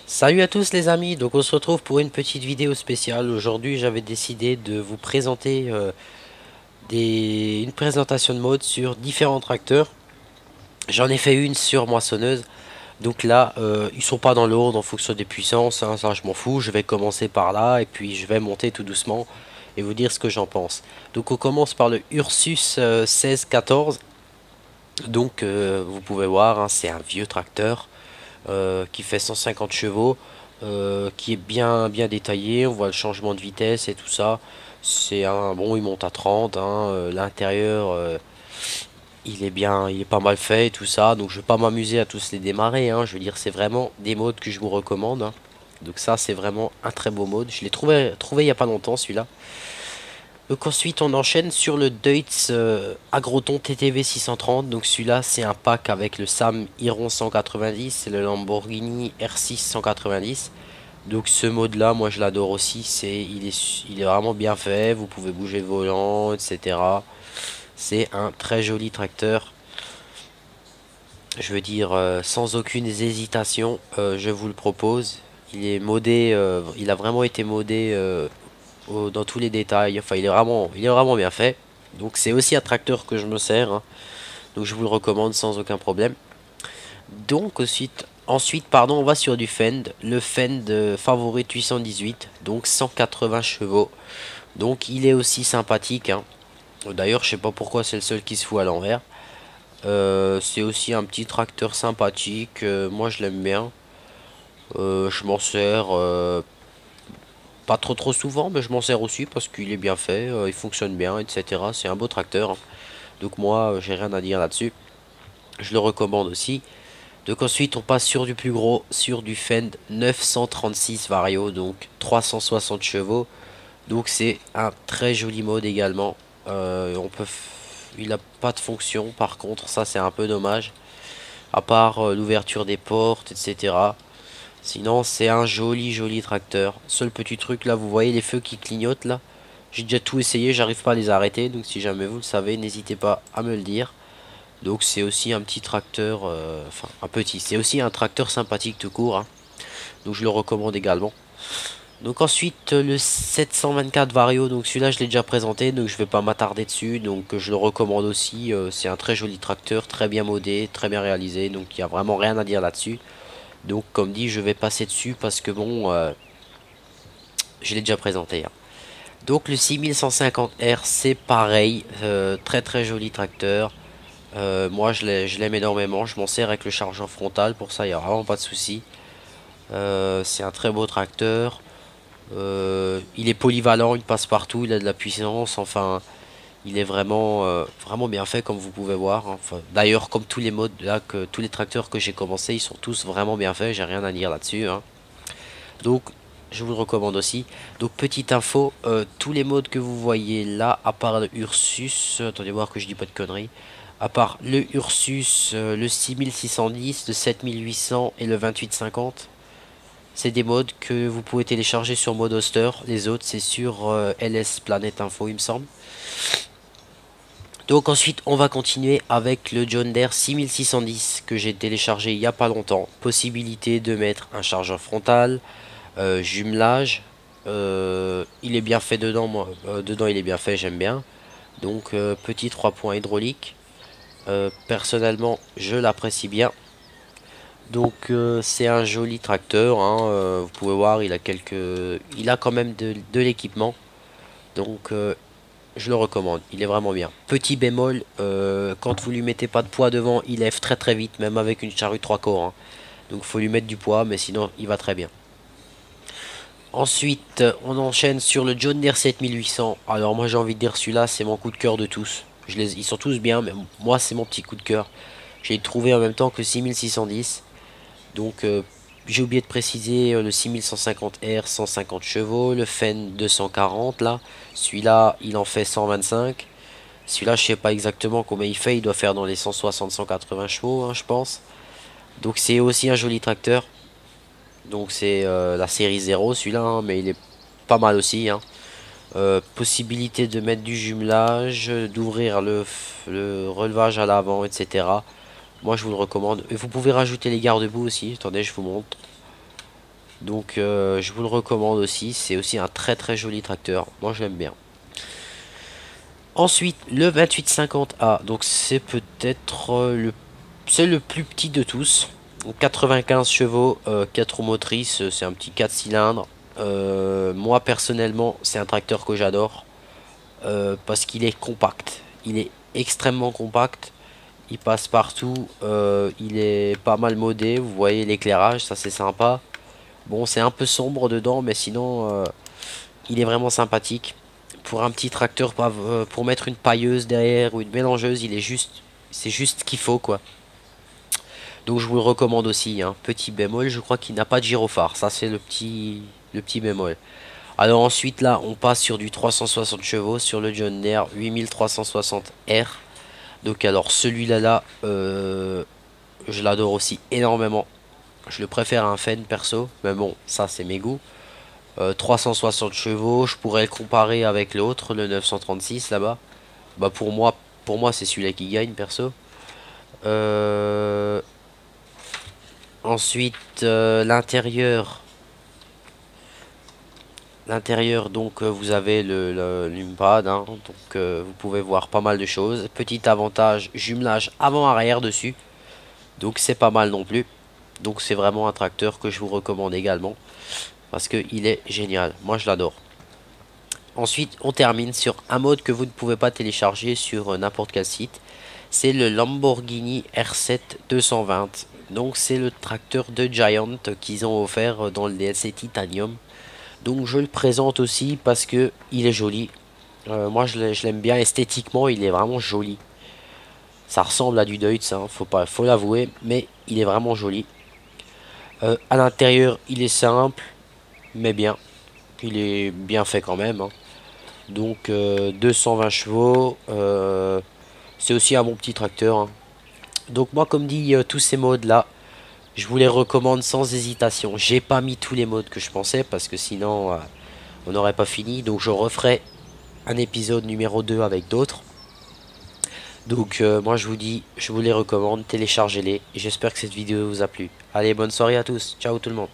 Salut à tous les amis, donc on se retrouve pour une petite vidéo spéciale. Aujourd'hui j'avais décidé de vous présenter une présentation de mode sur différents tracteurs. J'en ai fait une sur moissonneuse, donc là ils sont pas dans l'ordre en fonction des puissances, hein, ça je m'en fous. Je vais commencer par là et puis je vais monter tout doucement et vous dire ce que j'en pense. Donc on commence par le Ursus 1614. Donc vous pouvez voir, hein, c'est un vieux tracteur qui fait 150 chevaux, qui est bien détaillé. On voit le changement de vitesse et tout ça. C'est un bon, il monte à 30, hein, l'intérieur, il est pas mal fait et tout ça. Donc je vais pas m'amuser à tous les démarrer, hein. Je veux dire, c'est vraiment des modes que je vous recommande, hein. Donc ça, c'est vraiment un très beau mode. Je l'ai trouvé il y a pas longtemps celui-là. Donc ensuite on enchaîne sur le Deutz Agroton TTV 630. Donc celui-là c'est un pack avec le Sam Iron 190 et le Lamborghini R6 190. Donc ce mode là moi je l'adore aussi. Il est vraiment bien fait. Vous pouvez bouger le volant, etc. C'est un très joli tracteur. Je veux dire sans aucune hésitation, je vous le propose. Il est modé, il a vraiment été modé dans tous les détails. Enfin, il est vraiment bien fait. Donc c'est aussi un tracteur que je me sers, hein. Donc je vous le recommande sans aucun problème. Donc ensuite pardon, on va sur du Fend. Le Fend Favorite 818. Donc 180 chevaux. Donc il est aussi sympathique, hein. D'ailleurs, je sais pas pourquoi c'est le seul qui se fout à l'envers. C'est aussi un petit tracteur sympathique. Moi je l'aime bien. Je m'en sers pas trop souvent, mais je m'en sers aussi parce qu'il est bien fait, il fonctionne bien, etc. C'est un beau tracteur, hein. Donc moi, j'ai rien à dire là-dessus. Je le recommande aussi. Donc ensuite, on passe sur du plus gros, sur du Fend 936 Vario, donc 360 chevaux. Donc c'est un très joli mode également. Il n'a pas de fonction, par contre, ça c'est un peu dommage. À part l'ouverture des portes, etc. Sinon, c'est un joli tracteur. Seul petit truc là, vous voyez les feux qui clignotent là. J'ai déjà tout essayé, j'arrive pas à les arrêter. Donc si jamais vous le savez, n'hésitez pas à me le dire. Donc c'est aussi un petit tracteur, enfin un petit, c'est aussi un tracteur sympathique tout court, hein. Donc je le recommande également. Donc ensuite le 724 Vario, donc celui-là je l'ai déjà présenté, donc je vais pas m'attarder dessus. Donc je le recommande aussi, c'est un très joli tracteur, très bien modé, très bien réalisé. Donc il n'y a vraiment rien à dire là-dessus. Donc comme dit, je vais passer dessus parce que bon, je l'ai déjà présenté, hein. Donc le 6150R, c'est pareil, très joli tracteur. Moi je l'aime énormément, je m'en sers avec le chargeur frontal, pour ça il n'y a vraiment pas de souci. C'est un très beau tracteur. Il est polyvalent, il passe partout, il a de la puissance, enfin il est vraiment bien fait comme vous pouvez voir, hein. Enfin, d'ailleurs comme tous les modes là, tous les tracteurs que j'ai commencé, ils sont tous vraiment bien faits, j'ai rien à dire là-dessus, hein. Donc je vous le recommande aussi. Donc petite info, tous les modes que vous voyez là, à part le Ursus, attendez voir que je dis pas de conneries, à part le Ursus, le 6610, le 7800 et le 2850, c'est des modes que vous pouvez télécharger sur Modoster. Les autres c'est sur LS Planet Info il me semble. Donc ensuite on va continuer avec le John Deere 6610 que j'ai téléchargé il y a pas longtemps. Possibilité de mettre un chargeur frontal, jumelage, il est bien fait dedans, moi, dedans il est bien fait, j'aime bien. Donc petit 3 points hydraulique, personnellement je l'apprécie bien. Donc c'est un joli tracteur, hein, vous pouvez voir il a quand même de l'équipement. Donc je le recommande, il est vraiment bien. Petit bémol, quand vous lui mettez pas de poids devant, il lève très vite, même avec une charrue 3 corps, hein. Donc faut lui mettre du poids, mais sinon il va très bien. Ensuite, on enchaîne sur le John Deere 7800. Alors moi j'ai envie de dire celui-là, c'est mon coup de cœur de tous. Ils sont tous bien, mais moi c'est mon petit coup de cœur. J'ai trouvé en même temps que 6610. Donc j'ai oublié de préciser le 6150R 150 chevaux, le Fen 240 là. Celui-là, il en fait 125. Celui-là, je sais pas exactement combien il fait, il doit faire dans les 160-180 chevaux, hein, je pense. Donc c'est aussi un joli tracteur. Donc c'est la série 0 celui-là, hein, mais il est pas mal aussi, hein. Possibilité de mettre du jumelage, d'ouvrir le relevage à l'avant, etc. Moi je vous le recommande. Et vous pouvez rajouter les garde-boue aussi. Attendez, je vous montre. Donc je vous le recommande aussi. C'est aussi un très très joli tracteur. Moi je l'aime bien. Ensuite, le 2850A. Donc c'est peut-être c'est le plus petit de tous. Donc, 95 chevaux, 4 roues motrices. C'est un petit 4 cylindres. Moi personnellement, c'est un tracteur que j'adore. Parce qu'il est compact. Il est extrêmement compact. Il passe partout. Il est pas mal modé. Vous voyez l'éclairage, ça c'est sympa. Bon, c'est un peu sombre dedans, mais sinon, il est vraiment sympathique. Pour un petit tracteur, pour mettre une pailleuse derrière ou une mélangeuse, c'est juste ce qu'il faut, quoi. Donc je vous le recommande aussi, hein. Petit bémol, je crois qu'il n'a pas de gyrophare. Ça, c'est le petit bémol. Alors ensuite, là, on passe sur du 360 chevaux sur le John Deere 8360R. Donc alors celui-là, je l'adore aussi énormément. Je le préfère à un Fenn perso, mais bon, ça c'est mes goûts. 360 chevaux, je pourrais le comparer avec l'autre, le 936 là-bas. Bah pour moi c'est celui-là qui gagne perso. Euh, Ensuite l'intérieur. L'intérieur donc vous avez le numpad, hein, donc vous pouvez voir pas mal de choses. Petit avantage, jumelage avant-arrière dessus. Donc c'est pas mal non plus. Donc c'est vraiment un tracteur que je vous recommande également. Parce qu'il est génial. Moi je l'adore. Ensuite on termine sur un mode que vous ne pouvez pas télécharger sur n'importe quel site. C'est le Lamborghini R7 220. Donc c'est le tracteur de Giant qu'ils ont offert dans le DLC Titanium. Donc je le présente aussi parce que il est joli. Moi je l'aime bien esthétiquement, il est vraiment joli. Ça ressemble à du Deutz, hein, faut l'avouer, mais il est vraiment joli. À l'intérieur, il est simple, mais bien. Il est bien fait quand même, hein. Donc 220 chevaux, c'est aussi un bon petit tracteur, hein. Donc moi comme dit, tous ces modes là, je vous les recommande sans hésitation. J'ai pas mis tous les modes que je pensais parce que sinon on n'aurait pas fini. Donc je referai un épisode numéro 2 avec d'autres. Donc moi je vous dis, je vous les recommande, téléchargez-les. Et j'espère que cette vidéo vous a plu. Allez, bonne soirée à tous. Ciao tout le monde.